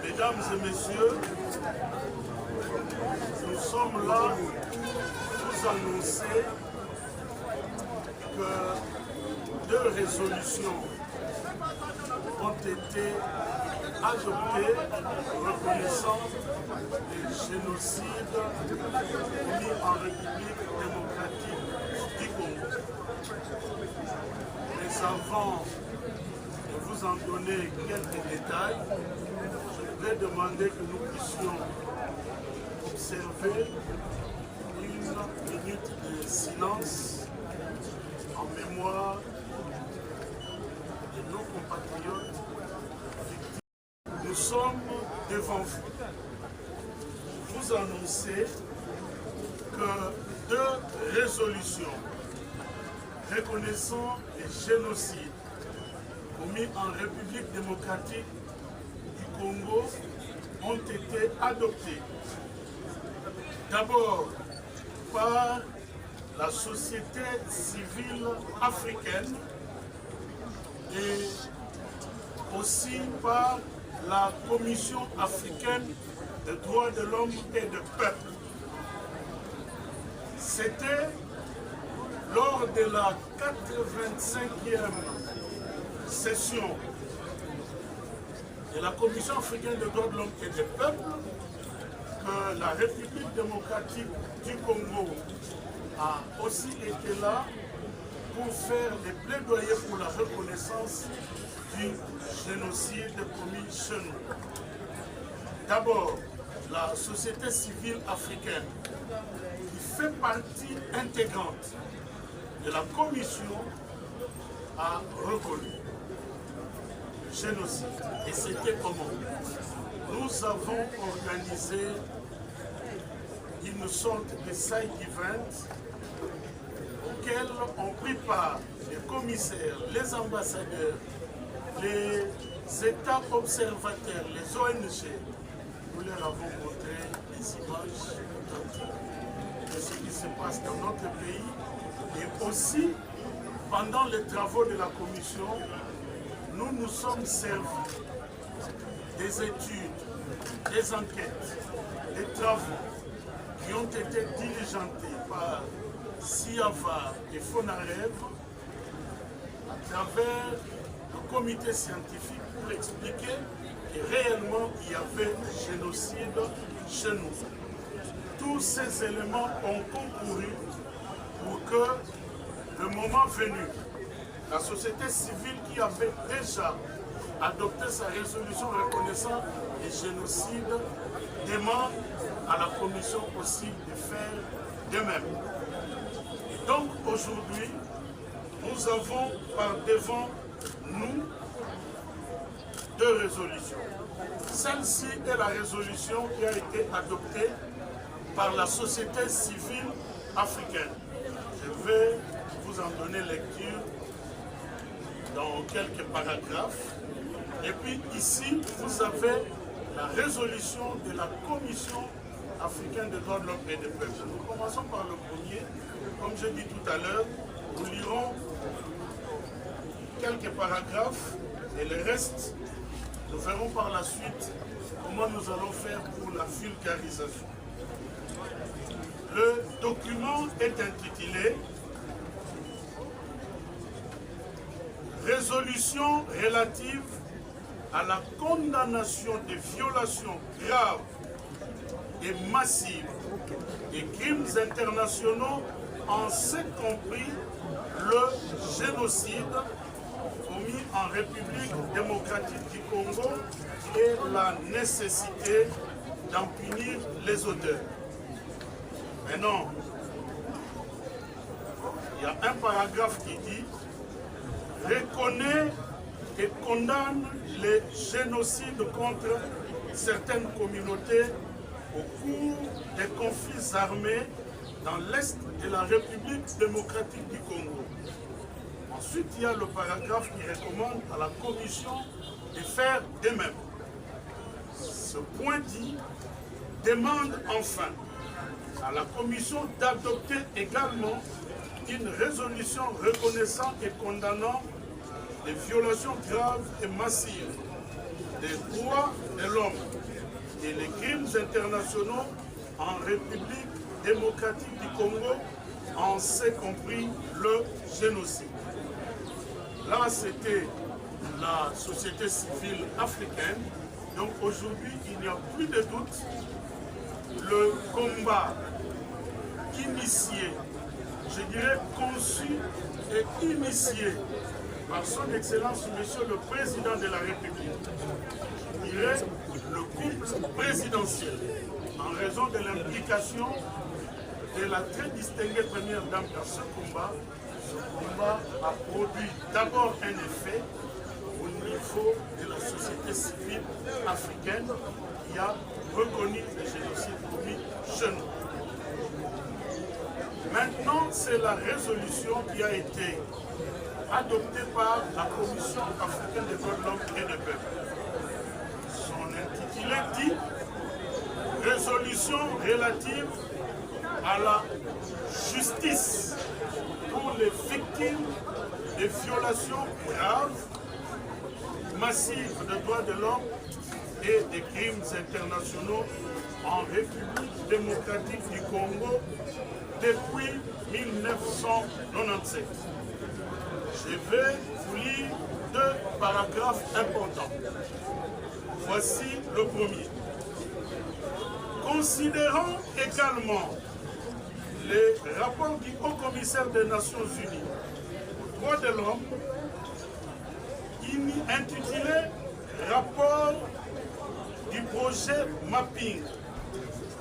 Mesdames et messieurs, nous sommes là pour vous annoncer que 2 résolutions ont été adoptées reconnaissant les génocides commis en République démocratique du Congo. Mais avant de vous en donner quelques détails, je voudrais demander que nous puissions observer 1 minute de silence en mémoire de nos compatriotes victimes. Nous sommes devant vous annoncer que 2 résolutions reconnaissant les génocides commis en République démocratique du Congo ont été adoptées. D'abord par la société civile africaine et aussi par la Commission africaine des droits de l'homme et du peuple. C'était lors de la 85e session de la Commission africaine des droits de l'homme et du peuple que la République démocratique du Congo a aussi été là pour faire des plaidoyers pour la reconnaissance du génocide commis chez nous. D'abord, la société civile africaine, qui fait partie intégrante de la commission, a reconnu le génocide. Et c'était comment? Nous avons organisé une sorte de side event auquel ont pris part les commissaires, les ambassadeurs, les États observateurs, les ONG. Nous leur avons montré des images de ce qui se passe dans notre pays. Et aussi, pendant les travaux de la commission, nous nous sommes servis des études, des enquêtes, des travaux qui ont été diligentés par SIAVA et FONAREV à travers le comité scientifique pour expliquer que réellement il y avait génocide chez nous. Tous ces éléments ont concouru pour que, le moment venu, la société civile qui avait déjà adopté sa résolution reconnaissant les génocides demande à la commission aussi de faire de même. Donc aujourd'hui, nous avons par devant nous 2 résolutions. Celle-ci est la résolution qui a été adoptée par la société civile africaine. Je vais vous en donner lecture dans quelques paragraphes. Et puis ici, vous avez la résolution de la Commission africaine des droits de l'homme et des peuples. Nous commençons par le premier. Comme j'ai dit tout à l'heure, nous lirons quelques paragraphes et le reste, nous verrons par la suite comment nous allons faire pour la vulgarisation. Le document est intitulé « Résolution relative à la condamnation des violations graves et massives des crimes internationaux, en ce compris le génocide commis en République démocratique du Congo et la nécessité d'en punir les auteurs. » Maintenant, il y a un paragraphe qui dit « Reconnaît et condamne les génocides contre certaines communautés au cours des conflits armés dans l'Est de la République démocratique du Congo. » Ensuite, il y a le paragraphe qui recommande à la Commission de faire de même. Ce point dit « Demande enfin à la Commission d'adopter également une résolution reconnaissant et condamnant les violations graves et massives des droits de l'homme et les crimes internationaux en République démocratique du Congo, en c'est compris le génocide. Là, c'était la société civile africaine. Donc aujourd'hui, il n'y a plus de doute. Le combat initié, je dirais conçu et initié par son Excellence, Monsieur le Président de la République, je dirais le couple présidentiel, en raison de l'implication de la très distinguée première dame dans ce combat a produit d'abord un effet au niveau de la société civile africaine qui a reconnu le génocide commis chez nous. Maintenant, c'est la résolution qui a été adoptée par la Commission africaine des droits de l'homme et des peuples. Son intitulé dit « Résolution relative à la justice pour les victimes des violations graves, massives des droits de l'homme et des crimes internationaux en République démocratique du Congo depuis 1997. Je vais vous lire deux paragraphes importants. Voici le premier. Considérant également les rapports du Haut-Commissaire des Nations Unies aux droits de l'homme, intitulé « Rapport du projet Mapping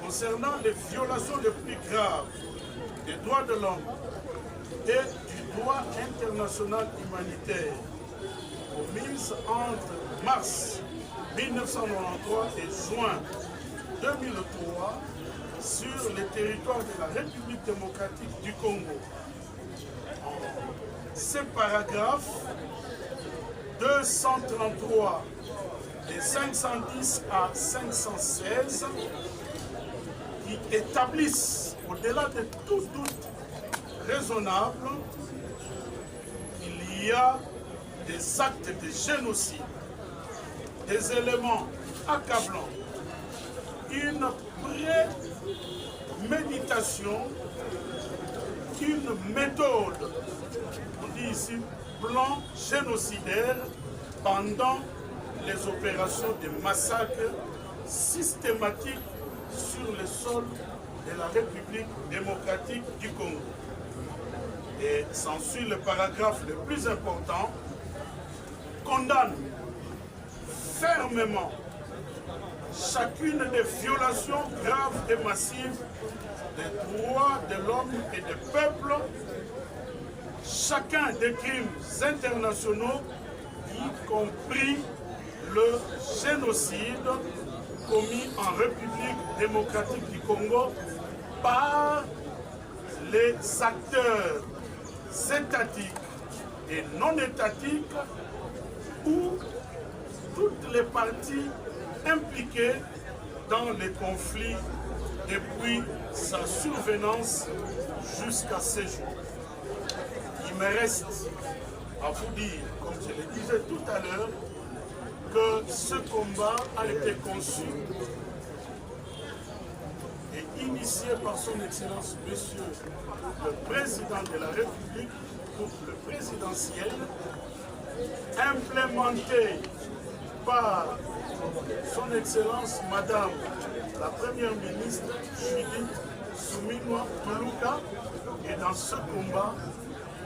concernant les violations les plus graves des droits de l'homme et du droit international humanitaire commises entre mars 1993 et juin 2003 sur les territoires de la République démocratique du Congo. Ces paragraphes 233 et 510 à 516 qui établissent, au-delà de tout doute raisonnable, qu'il y a des actes de génocide, des éléments accablants, une préméditation, une méthode, on dit ici plan génocidaire pendant les opérations de massacres systématiques sur le sol de la République démocratique du Congo. Et s'ensuit le paragraphe le plus important, condamne fermement chacune des violations graves et massives des droits de l'homme et des peuples, chacun des crimes internationaux, y compris le génocide commis en République démocratique du Congo par les acteurs étatiques et non étatiques ou toutes les parties impliquées dans les conflits depuis sa survenance jusqu'à ce jour. Il me reste à vous dire, comme je le disais tout à l'heure, que ce combat a été conçu et initié par son Excellence, Monsieur le Président de la République, le présidentiel, implémenté par son Excellence, Madame la Première ministre Judith Suminwa Tuluka, et dans ce combat,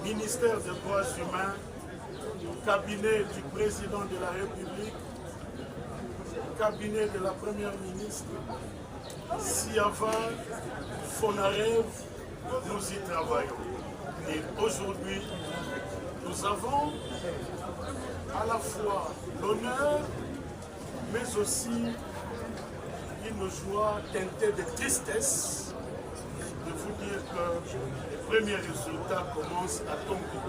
ministère des droits humains, cabinet du président de la République, cabinet de la Première ministre, Siava, Fonarev, nous y travaillons. Et aujourd'hui, nous avons à la fois l'honneur, mais aussi une joie teintée de tristesse de vous dire que les premiers résultats commencent à tomber.